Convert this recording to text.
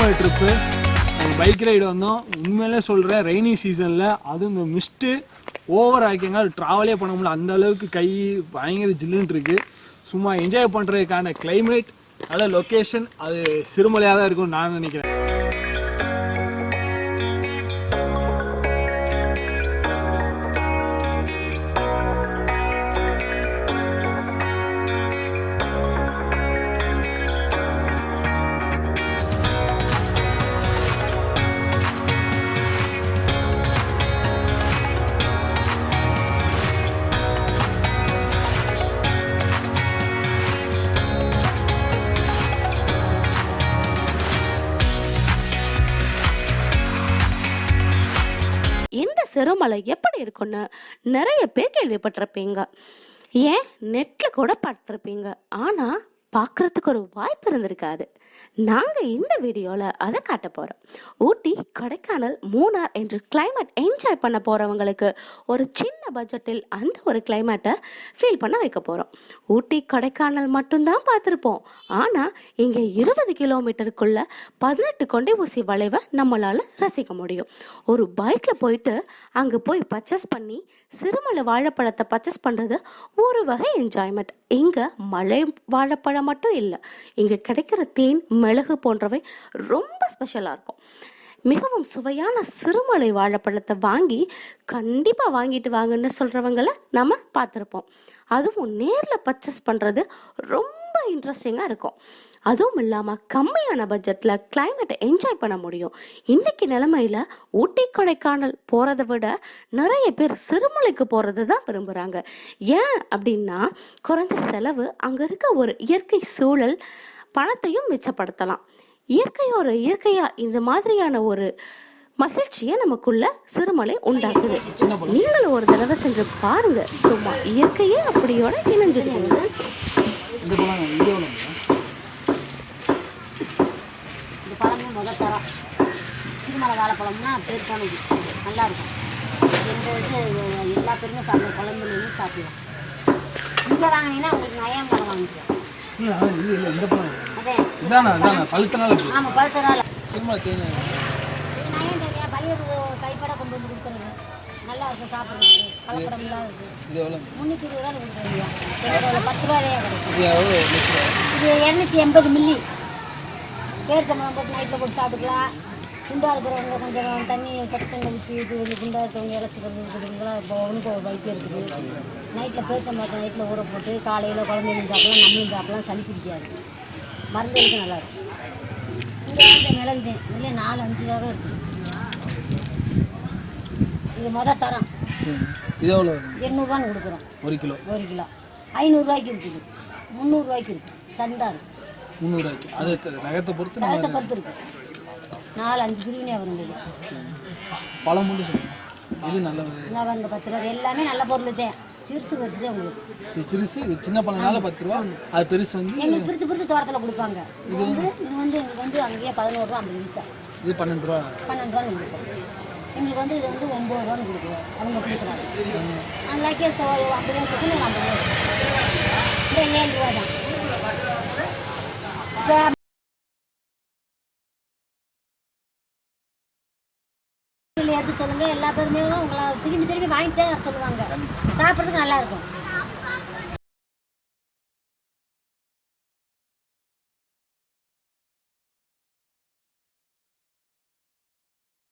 Sirumalai trip bike ride வந்தோம். உண்மையிலே சொல்கிறேன், ரெய்னி சீசனில் அதுவும் இந்த மிஸ்ட்டு ஓவர் ஆக்கிங்க ட்ராவலே பண்ண முடியல. அந்த அளவுக்கு கை பயங்கர ஜில்லுன்னு இருக்குது. சும்மா என்ஜாய் பண்ணுறதுக்கான கிளைமேட், நல்ல லொக்கேஷன், அது சிறுமலையாக தான் இருக்கும்னு நான் நினைக்கிறேன். இந்த சிறுமலை எப்படி இருக்குன்னு நிறைய பேர் கேள்விப்பட்டிருப்பீங்க, ஏன் நெட்ல கூட பார்த்துருப்பீங்க. ஆனா பார்க்கறதுக்கு ஒரு வாய்ப்பு இருந்திருக்காது. நாங்க இந்த வீடியோல அதை காட்ட போறோம். ஊட்டி, கொடைக்கானல், மூணார் என்று கிளைமேட் என்ஜாய் பண்ண போறவங்களுக்கு ஒரு சின்ன பட்ஜெட்டில் அந்த ஒரு கிளைமேட்டை ஃபீல் பண்ண வைக்க போறோம். ஊட்டி, கொடைக்கானல் மட்டும்தான் பார்த்துருப்போம். ஆனா இங்க 20 கிலோமீட்டருக்குள்ள 18 கொண்டை ஊசி வளைவை நம்மளால ரசிக்க முடியும். ஒரு பைக்ல போயிட்டு அங்க போய் பர்ச்சேஸ் பண்ணி சிறுமலை வாழைப்பழத்தை பர்ச்சேஸ் பண்றது ஒரு வகை என்ஜாய்மெண்ட். இங்க மலை வாழைப்பழம் மட்டும் இல்லை, இங்க கிடைக்கிற தேன், மிளகு போன்றவை ரொம்ப ஸ்பெஷலாக இருக்கும். மிகவும் சுவையான சிறுமலை வாழைப்பழத்தை கண்டிப்பாக வாங்கிட்டு வாங்கன்னு சொல்கிறவங்கள நம்ம பார்த்துருப்போம். அதுவும் நேரில் பர்ச்சேஸ் பண்ணுறது ரொம்ப இன்ட்ரெஸ்டிங்காக இருக்கும். அதுவும் இல்லாமல் கம்மியான பட்ஜெட்டில் கிளைமேட்டை என்ஜாய் பண்ண முடியும். இன்றைக்கி நிலைமையில் ஊட்டி, கொடைக்கானல் போகிறத விட நிறைய பேர் சிறுமலைக்கு போகிறது தான் விரும்புகிறாங்க. ஏன் அப்படின்னா குறைஞ்ச செலவு, அங்கே இருக்க ஒரு இயற்கை சூழல், பணத்தையும் மிச்சப்படுத்தலாம். இயற்கையா இந்த மாதிரியான ஒரு மகிழ்ச்சியை நமக்குள்ள சிறுமலை உண்டாக்குது. நீங்களும் ஒரு தடவை சென்று பாருங்க. சும்மா இயற்கையே அப்படியோட இணைஞ்சிடுங்க. இந்த பழமும் முதல் தரம் சிறுமலை வாழைப்பழம்னா பேர் போனது நல்லா இருக்கும். எந்த இது எல்லா பேருமே சாப்பிடுவோம், குழந்தைலேருந்து சாப்பிடுவோம். இங்கே வாங்கினீங்கன்னா உங்களுக்கு நயம் பழம் வாங்கிக்கலாம். ஆமாம், பழுத்தனால நயம் தெரியா பையன் கைப்பட கொண்டு வந்து கொடுக்குறது நல்லா இருக்கும். சாப்பிட்றது கலப்படம் இல்லாத இருக்குது. 320 ரூபா கொடுக்குறீங்க. எங்களுக்கு 10 ரூபாயே கிடைக்கும். இது 280 மில்லி. பேர்த்தம்பழம் போட்டு நைட்டில் போட்டு சாப்பிட்டுக்கலாம். குண்டாக இருக்கிறவங்க கொஞ்சம் தண்ணி பக்கத்தில் ஊற்றி இது குண்டாக இருக்கிறவங்க இலச்சிக்கிறது இருக்குதுங்களா. இப்போ ஒன்றுக்கு ஒரு வைத்தியம் இருக்குது. நைட்டில் பேர்த்தம்பழத்தை நைட்டில் ஊற போட்டு காலையில் குழந்தைங்களும் சாப்பிடலாம், நம்மளும் சாப்பிடலாம். சளி பிடிக்காது, மருந்துகளுக்கு நல்லாயிருக்கும். இங்கே வந்து மிளகு இதிலே 4-5 ரூபாவே இருக்குது. இது மொதல் தரம். இது எவ்வளோ? 800ரூவான்னு கொடுக்குறோம். 1 கிலோ. 1 கிலோ 500 ரூபாய்க்கு இருக்குது, 300 ரூபாய்க்கு இருக்குது. சண்டா இருக்குது 300 ரூபாய்க்கு. அது நகத்தை பொறுத்து இருக்குது. 4-5 பிரிவினையாக வரும்போது பழம் மட்டும் சொல்லுங்கள். இது நல்ல இந்த 10 ரூபா எல்லாமே நல்ல பொருள் தான். சிறுசு பெருசு தான் உங்களுக்கு. இது சிறுசு, இது சின்ன பழம்னால 10 ரூபா. அது பெருசு வந்து எங்களுக்கு பிரித்து தோட்டத்தில் கொடுப்பாங்க. இது வந்து எங்களுக்கு அங்கேயே 11 ரூபா 50 பைசா. இது 12 ரூபான்னு கொடுப்போம். எங்களுக்கு இது 9 ரூபான்னு கொடுக்குறோம். அவங்க கொடுக்குறாங்க. அந்த கேஸ் 50 ரூபா சொல்லி 50 ரூபா. இந்த 7 ரூபா தான். எடுத்து சொல்லுங்க. எல்லா பேருமே உங்களை திரும்பி வாங்கிட்டே சொல்லுவாங்க. சாப்பிட்றதுக்கு நல்லா இருக்கும்.